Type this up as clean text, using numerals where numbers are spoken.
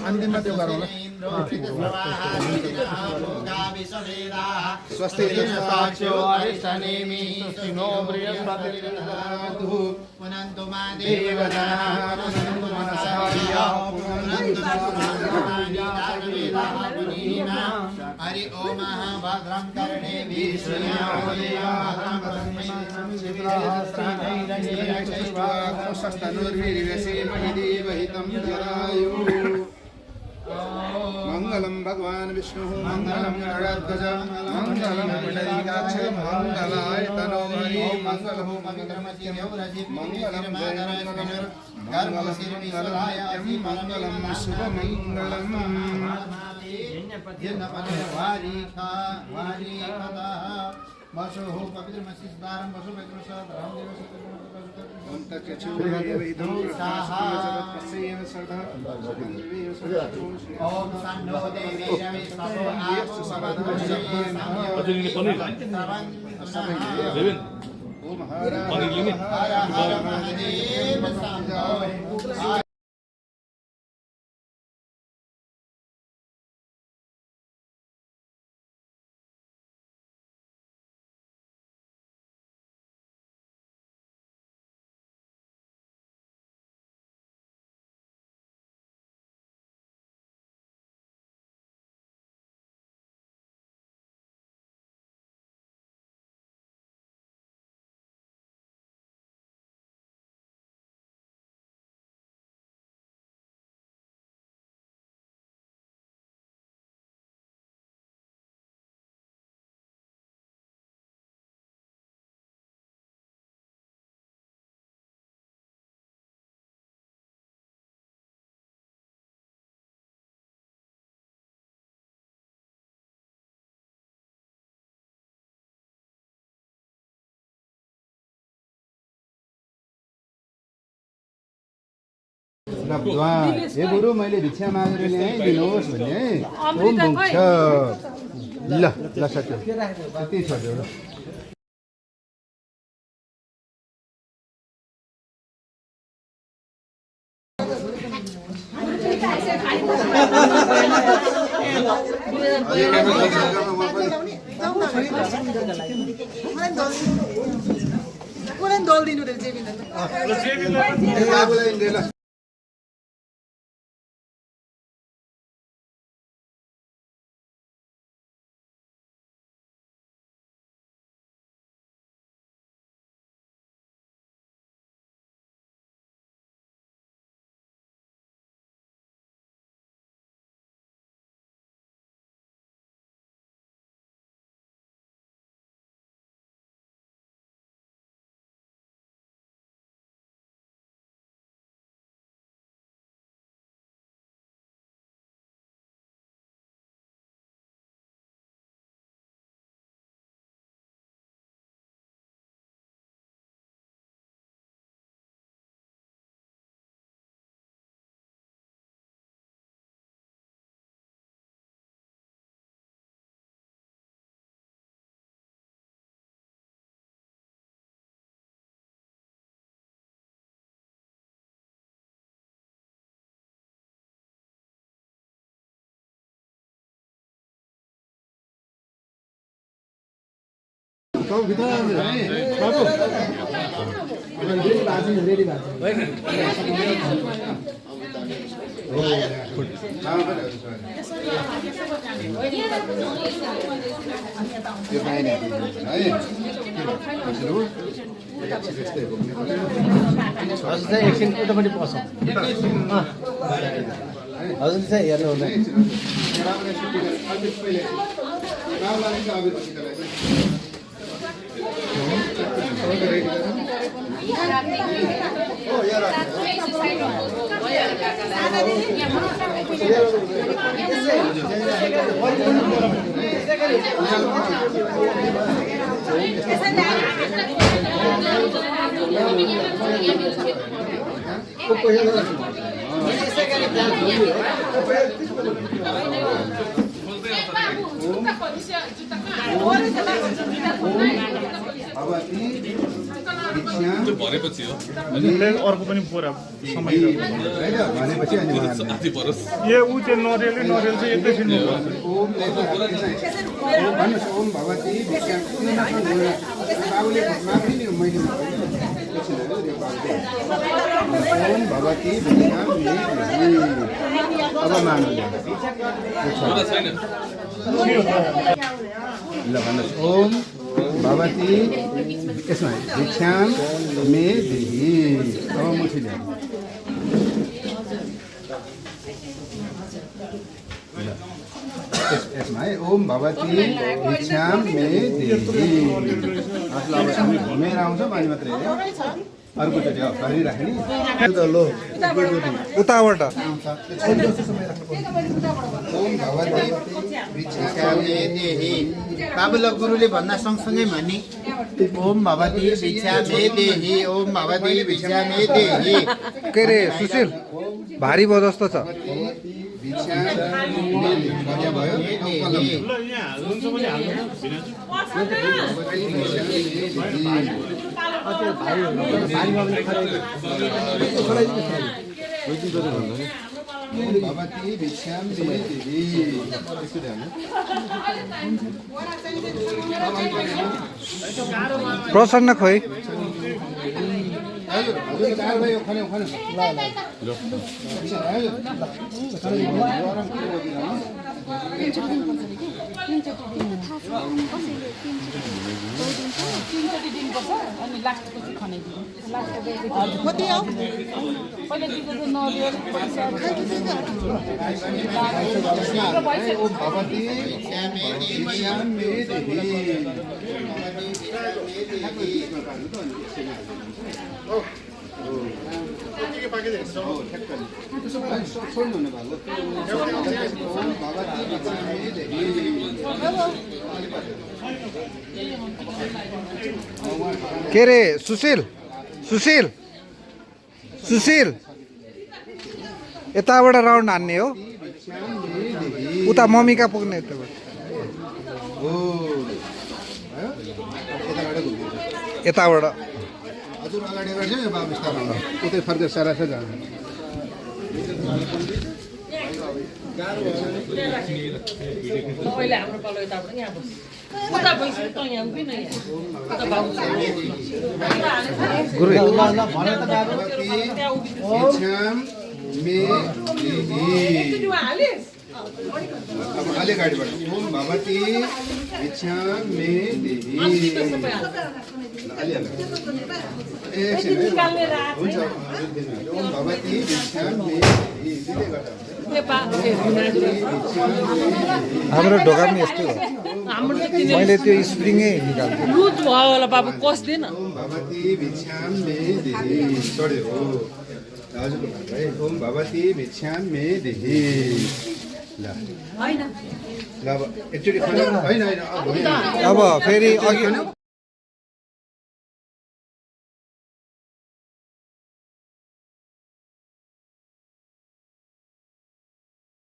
अन्तिममा त्यो गरौँ ल स्वस्ति साक्षो अरिष्टनेमि सुनो बृहस्पतिर्दधातु पुनन्तु मा देवजनाः पुनन्तु मनसाया हरि ओम भद्रं कर्णेभिः मंगलम भगवान विष्णु मंगलम गरुड़ध्वज मंगलम पुंडरीकाक्ष मंगलाय तनोहरि मंगलम मंगलम मंगलम शुभ मंगलम वसुः पवित्र मसीदारं वसु पवित्रसाद रामदेव ओम सन्नो देवेशमे सभो आसु ओम हर हर महादेव सन्नो हे गुरु मैले भिक्षा मागेर ल्याएँ दिनुहोस् भने ओम भुक्छ ल ल सक्यो त्यति छोड्यो ल दल दिनु रे जेबिन एकछिन उतापट्टि पसौँ हजुर चाहिँ हेर्नु हुँदैन भगवती भिक्षाम भरेपछि हो अर्को पनि बोरा समय होइन भनेपछि अनि उहाँले साथी भरोस ए ऊ चाहिँ नरियल चाहिँ एकैछिनमा पर्छ ओम भन्नुहोस् ओम भगवती भिक्षाम बाबुले माफी नि मैले ओम भगवती भिक्षाम अब मान्नु छैन ल भन्नुहोस् ओम भगवती यसमा भिक्षाम मे देही अब मुठी ल्याउनु यसमा है ओम भगवती भिक्षाम मे देही घुमेर आउँछ पानी मात्रै अर्कोचोटि गरिराख्ने उताबाट ओम भगवती भिक्षाम मे देही बाबुल गुरुले भन्दा सँगसँगै भने ओम भगवती भिक्षा मे देही ओम भगवती भिक्षा मे देही के अरे सुशील भारी भयो जस्तो छ भिक्षाम मे देही भयो ल यहाँ हाल्नुहुन्छ भने भगवती भिक्षाम मे देही प्रसन्न खोइ हजुर हजुर चार भयो खाने खाने ल भगवती भिक्षाम मे देही छोड्नु न के अरे सुशील सुशील सुशील यताबाट राउन्ड हान्ने हो उता मम्मीका पुग्ने यताबाट यताबाट हजुर अगाडि गर्छ यो बाबु बिस्तारो उतै फर्केर सरासर जानु गुरु भिक्षाम मे देही अब अलि गाडीबाट ओम भगवती भिक्षाम मे देही एकछिन हुन्छ ओम भगवती भिक्षाम मे देही दिँदै गर्दा हाम्रो ढोका पनि यस्तै हो मैले त्यो स्प्रिङै निकाल्छु लुज भयो होला बाबु कस्दैन ओम भगवती भिक्षाम मे देही चढ्यो हो हजुरको भाइ ओम भगवती भिक्षाम मे देही ल ल अब एकचोटि होइन होइन अब फेरि अघि